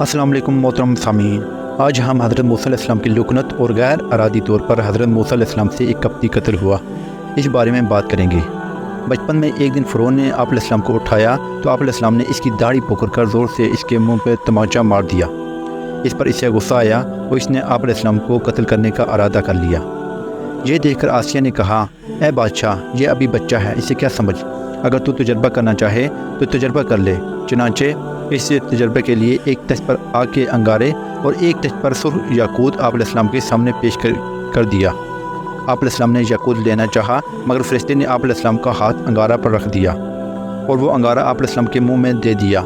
अस्सलाम वालेकुम मोहतरम सामीन। आज हम हज़रत मूसा अलैहिस्सलाम की लुकनत और गैर अरादी तौर पर हज़रत मूसा अलैहिस्सलाम से एक कप्ती कत्ल हुआ, इस बारे में बात करेंगे। बचपन में एक दिन फ़िरौन ने आप अलैहिस्सलाम को उठाया तो आप अलैहिस्सलाम ने इसकी दाढ़ी पकड़कर ज़ोर से इसके मुंह पर तमाचा मार दिया। इस पर इसे गुस्सा आया और इसने आप अलैहिस्सलाम को कत्ल करने का इरादा कर लिया। ये देखकर आसिया ने कहा, ए बादशाह, ये अभी बच्चा है, इसे क्या समझ, अगर तू तजर्बा करना चाहे तो तजर्बा कर ले। चुनांचे इस तजर्बे के लिए एक तख्त पर आग के अंगारे और एक तख्त पर सुर्ख याकूत आप अलैहिस्सलाम के सामने पेश कर दिया। आप अलैहिस्सलाम ने याकूत लेना चाहा, मगर फरिश्ते ने आप अलैहिस्सलाम का हाथ अंगारा पर रख दिया और वो अंगारा आप अलैहिस्सलाम के मुंह में दे दिया,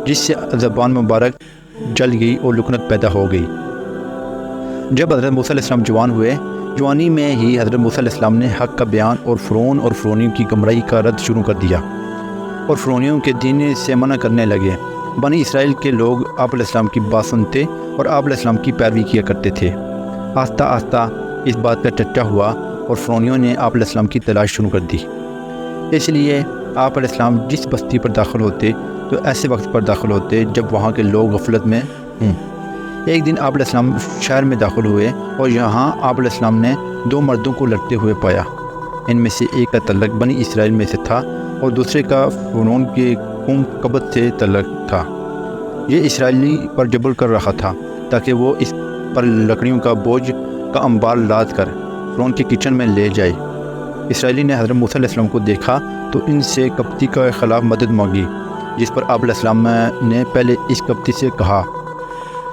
जिससे ज़बान मुबारक जल गई और लुकनत पैदा हो गई। जब हज़रत मूसा अलैहिस्सलाम जवान हुए, जवानी में ही हज़रत मूसा अलैहिस्सलाम ने हक़ का बयान और फ़िरौन और फ़िरौनियों की गुमराही का रद्द शुरू कर दिया और फ़िरौनियों के दीन से मना करने लगे। बनी इसराइल के लोग आप अलैहिस्सलाम की बात सुनते और आप अलैहिस्सलाम की पैरवी किया करते थे। आस्ता आस्ता इस बात का चर्चा हुआ और फ़िरौनियों ने आप अलैहिस्सलाम की तलाश शुरू कर दी। इसलिए आप अलैहिस्सलाम जिस बस्ती पर दाखिल होते तो ऐसे वक्त पर दाखिल होते जब वहाँ के लोग गफलत में एक दिन आप अलैहिस्सलाम शहर में दाखिल हुए और यहाँ आप अलैहिस्सलाम ने दो मर्दों को लड़ते हुए पाया। इनमें से एक का तल्लक बनी इसराइल में से था और दूसरे का फ़िरौन के कौम कबत से तल्लक था। ये इसराइली पर जबर कर रहा था ताकि वो इस पर लकड़ियों का बोझ का अंबार लाद कर फ़िरौन के किचन में ले जाए। इसराइली ने हज़रत मूसा अलैहिस्सलाम को देखा तो इनसे कप्ती के ख़िलाफ़ मदद मांगी, जिस पर आप अलैहिस्सलाम ने पहले इस कप्ती से कहा,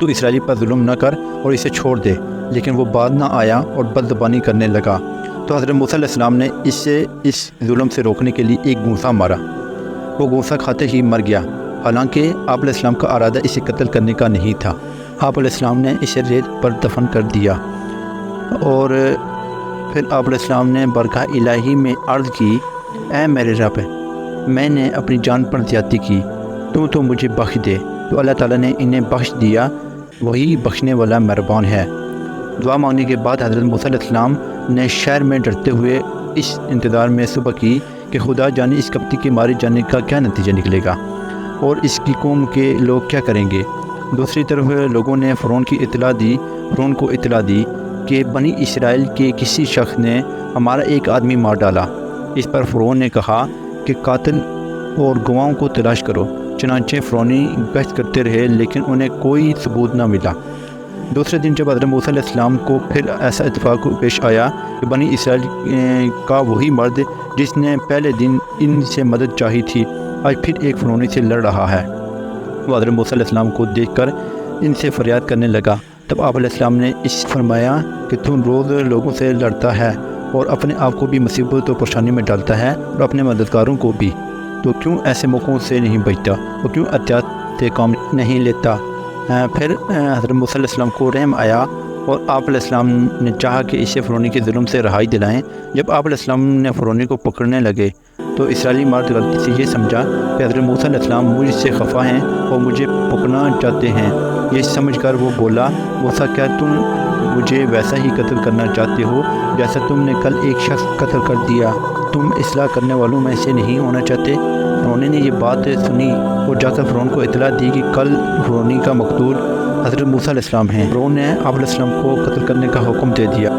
तू इसराइली पर जुल्म न कर और इसे छोड़ दे, लेकिन वो बाद ना आया और बदज़बानी करने लगा। तो हज़रत मूसा अलैहिस्सलाम ने इसे इस जुल्म से रोकने के लिए एक गूँसा मारा। वो गूँसा खाते ही मर गया, हालांकि आप अलैहिस्सलाम का इरादा इसे कत्ल करने का नहीं था। आप अलैहिस्सलाम ने इसे रेत पर दफन कर दिया और फिर आप अलैहिस्सलाम ने बरगाह इलाही में अर्ज़ की, ऐ मेरे रब, मैंने अपनी जान पर ज़्यादती की, तू तो मुझे बख्श दे। तो अल्लाह ताला ने इन्हें बख्श दिया, वही बख्शने वाला मेहरबान है। दुआ मांगने के बाद हज़रत मूसा अलैहिस्सलाम ने शहर में डरते हुए इस इंतज़ार में सुबह की कि खुदा जाने इस कप्ती के मारे जाने का क्या नतीजा निकलेगा और इसकी कौम के लोग क्या करेंगे। दूसरी तरफ लोगों ने फ़िरौन को इत्तला दी कि बनी इसराइल के किसी शख्स ने हमारा एक आदमी मार डाला। इस पर फ़िरौन ने कहा कि कातिल और गवाहों को तलाश करो। चुनांचे फ़िरौनी गश्त करते रहे, लेकिन उन्हें कोई सबूत न मिला। दूसरे दिन जब हज़रत मूसा अलैहिस्सलाम को फिर ऐसा इत्तेफाक पेश आया कि बनी इसराइल का वही मर्द जिसने पहले दिन इनसे मदद चाही थी, आज फिर एक फ़िरौनी से लड़ रहा है। वो हज़रत मूसा अलैहिस्सलाम को देखकर इनसे फ़रियाद करने लगा। तब आप अलैहिस्सलाम ने इस फरमाया कि तुम रोज़ लोगों से लड़ता है और अपने आप को भी मुसीबत और परेशानी में डालता है और अपने मददगारों को भी, तो क्यों ऐसे मौक़ों से नहीं बचता और क्यों एहतियात से काम नहीं लेता। फिर हज़रत मूसा अलैहिस्सलाम को रहम आया और आप अलैहिस्सलाम ने चाहा कि इसे फ़िरौनी के जुल्म से रहाई दिलाएं। जब आप अलैहिस्सलाम ने फ़िरौनी को पकड़ने लगे तो इसराइली मर्द गलती से ये समझा कि हज़रत मूसा अलैहिस्सलाम मुझसे खफा हैं और मुझे पकड़ना चाहते हैं। ये समझकर वो बोला, मूसा, क्या तुम मुझे वैसा ही कत्ल करना चाहते हो जैसा तुमने कल एक शख्स कत्ल कर दिया? तुम इस्लाह करने वालों में से नहीं होना चाहते? फ़िरौन ने ये बात सुनी और जाकर फ़िरौन को इत्तला दी कि कल फ़िरौनी का मकतूल हज़रत मूसा अलैहिस्सलाम हैं। फ़िरौन ने आप अलैहिस्सलाम को कत्ल करने का हुक्म दे दिया।